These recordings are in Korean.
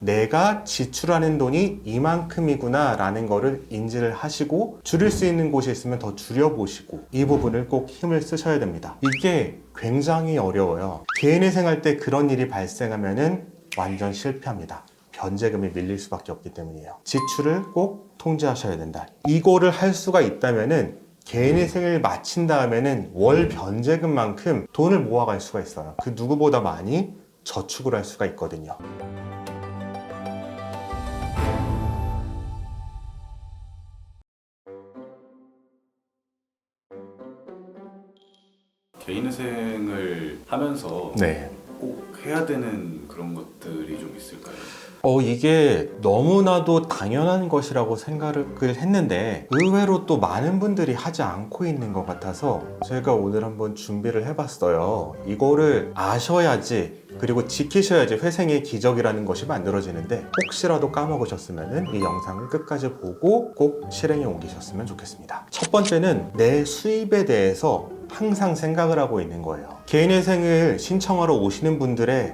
내가 지출하는 돈이 이만큼이구나 라는 거를 인지를 하시고 줄일 수 있는 곳이 있으면 더 줄여보시고 이 부분을 꼭 힘을 쓰셔야 됩니다. 이게 굉장히 어려워요. 개인의 생활 때 그런 일이 발생하면은 완전 실패합니다. 변제금이 밀릴 수밖에 없기 때문이에요. 지출을 꼭 통제하셔야 된다. 이거를 할 수가 있다면은 개인의 생을 마친 다음에는 월 변제금만큼 돈을 모아갈 수가 있어요. 그 누구보다 많이 저축을 할 수가 있거든요. 개인회생을 하면서 네. 꼭 해야 되는 그런 것들이 좀 있을까요? 이게 너무나도 당연한 것이라고 생각을 했는데 의외로 또 많은 분들이 하지 않고 있는 것 같아서 제가 오늘 한번 준비를 해봤어요. 이거를 아셔야지 그리고 지키셔야지 회생의 기적이라는 것이 만들어지는데 혹시라도 까먹으셨으면 이 영상을 끝까지 보고 꼭 실행에 옮기셨으면 좋겠습니다. 첫 번째는 내 수입에 대해서 항상 생각을 하고 있는 거예요. 개인회생을 신청하러 오시는 분들의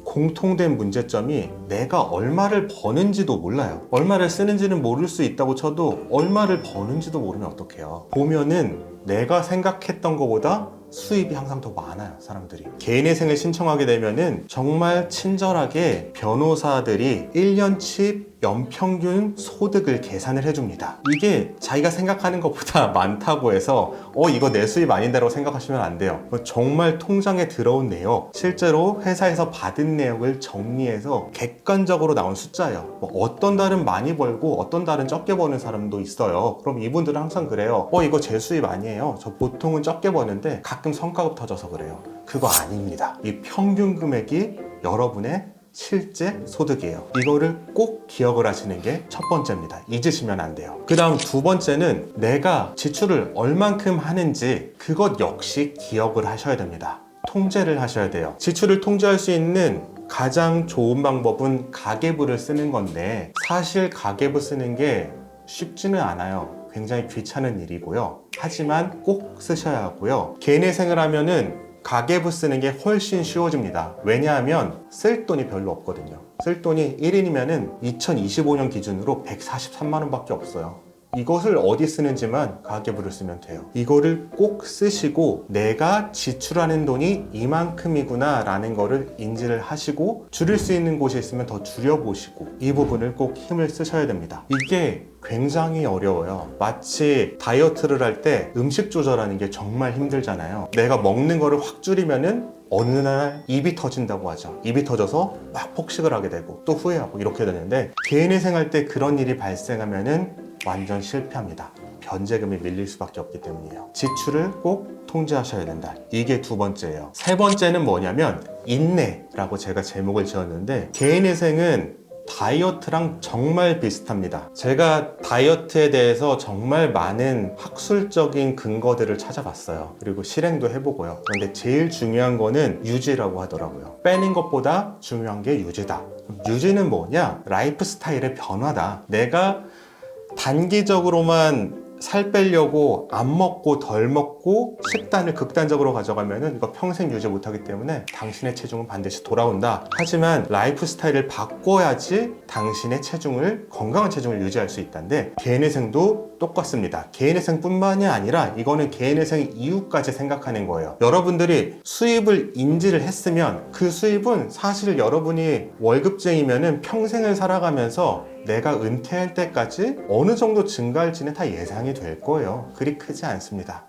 공통된 문제점이 내가 얼마를 버는지도 몰라요. 얼마를 쓰는지는 모를 수 있다고 쳐도 얼마를 버는지도 모르면 어떡해요. 보면은 내가 생각했던 것보다 수입이 항상 더 많아요, 사람들이. 개인회생을 신청하게 되면은 정말 친절하게 변호사들이 1년치 연평균 소득을 계산을 해줍니다. 이게 자기가 생각하는 것보다 많다고 해서 이거 내 수입 아닌데라고 생각하시면 안 돼요. 정말 통장에 들어온 내역, 실제로 회사에서 받은 내역을 정리해서 객관적으로 나온 숫자예요. 어떤 달은 많이 벌고 어떤 달은 적게 버는 사람도 있어요. 그럼 이분들은 항상 그래요. 이거 제 수입 아니에요. 저 보통은 적게 버는데 가끔 성과급 터져서 그래요. 그거 아닙니다. 이 평균 금액이 여러분의 실제 소득이에요. 이거를 꼭 기억을 하시는 게 첫 번째입니다. 잊으시면 안 돼요. 그 다음 두 번째는 내가 지출을 얼만큼 하는지 그것 역시 기억을 하셔야 됩니다. 통제를 하셔야 돼요. 지출을 통제할 수 있는 가장 좋은 방법은 가계부를 쓰는 건데 사실 가계부 쓰는 게 쉽지는 않아요. 굉장히 귀찮은 일이고요. 하지만 꼭 쓰셔야 하고요. 개인회생을 하면은 가계부 쓰는 게 훨씬 쉬워집니다. 왜냐하면 쓸 돈이 별로 없거든요. 쓸 돈이 1인이면은 2025년 기준으로 143만 원밖에 없어요. 이것을 어디 쓰는지만 가계부를 쓰면 돼요. 이거를 꼭 쓰시고 내가 지출하는 돈이 이만큼이구나 라는 거를 인지를 하시고 줄일 수 있는 곳이 있으면 더 줄여보시고 이 부분을 꼭 힘을 쓰셔야 됩니다. 이게 굉장히 어려워요. 마치 다이어트를 할 때 음식 조절하는 게 정말 힘들잖아요. 내가 먹는 거를 확 줄이면은 어느 날 입이 터진다고 하죠. 입이 터져서 막 폭식을 하게 되고 또 후회하고 이렇게 되는데 개인회생 할 때 그런 일이 발생하면은 완전 실패합니다. 변제금이 밀릴 수밖에 없기 때문이에요. 지출을 꼭 통제하셔야 된다. 이게 두 번째예요. 세 번째는 뭐냐면 인내라고 제가 제목을 지었는데 개인회생은 다이어트랑 정말 비슷합니다. 제가 다이어트에 대해서 정말 많은 학술적인 근거들을 찾아봤어요. 그리고 실행도 해보고요. 그런데 제일 중요한 거는 유지라고 하더라고요. 빼는 것보다 중요한 게 유지다. 유지는 뭐냐? 라이프 스타일의 변화다. 내가 단기적으로만 살 빼려고 안 먹고 덜 먹고 식단을 극단적으로 가져가면은 이거 평생 유지 못하기 때문에 당신의 체중은 반드시 돌아온다. 하지만 라이프 스타일을 바꿔야지 당신의 체중을 건강한 체중을 유지할 수 있다는데 개인회생도 똑같습니다. 개인회생뿐만이 아니라 이거는 개인회생 이후까지 생각하는 거예요. 여러분들이 수입을 인지를 했으면 그 수입은 사실 여러분이 월급쟁이면은 평생을 살아가면서 내가 은퇴할 때까지 어느 정도 증가할지는 다 예상이 될 거예요. 그리 크지 않습니다.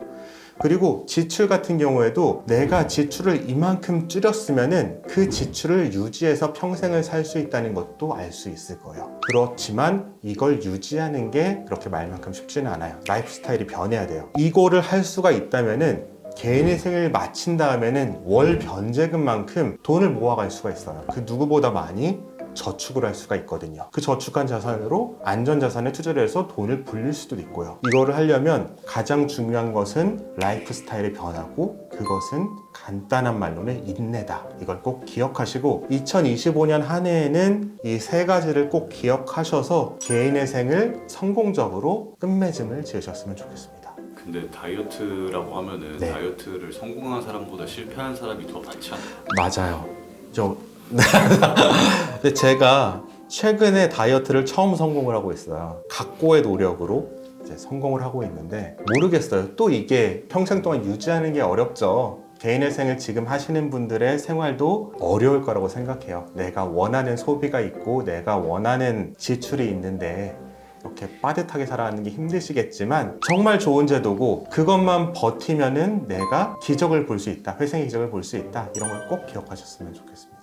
그리고 지출 같은 경우에도 내가 지출을 이만큼 줄였으면은 그 지출을 유지해서 평생을 살 수 있다는 것도 알 수 있을 거예요. 그렇지만 이걸 유지하는 게 그렇게 말만큼 쉽지는 않아요. 라이프 스타일이 변해야 돼요. 이거를 할 수가 있다면은 개인회생을 마친 다음에는 월 변제금만큼 돈을 모아갈 수가 있어요. 그 누구보다 많이 저축을 할 수가 있거든요. 그 저축한 자산으로 안전자산에 투자를 해서 돈을 불릴 수도 있고요. 이거를 하려면 가장 중요한 것은 라이프 스타일이 변하고 그것은 간단한 말로는 인내다. 이걸 꼭 기억하시고 2025년 한 해에는 이 세 가지를 꼭 기억하셔서 개인회생을 성공적으로 끝맺음을 지으셨으면 좋겠습니다. 근데 다이어트라고 하면은 네. 다이어트를 성공한 사람보다 실패한 사람이 더 많지 않나요? 맞아요. 근데 제가 최근에 다이어트를 처음 성공을 하고 있어요. 각고의 노력으로 이제 성공을 하고 있는데 모르겠어요. 또 이게 평생 동안 유지하는 게 어렵죠. 개인의 생을 지금 하시는 분들의 생활도 어려울 거라고 생각해요. 내가 원하는 소비가 있고 내가 원하는 지출이 있는데 이렇게 빠듯하게 살아가는 게 힘드시겠지만 정말 좋은 제도고 그것만 버티면은 내가 기적을 볼 수 있다. 회생의 기적을 볼 수 있다. 이런 걸 꼭 기억하셨으면 좋겠습니다.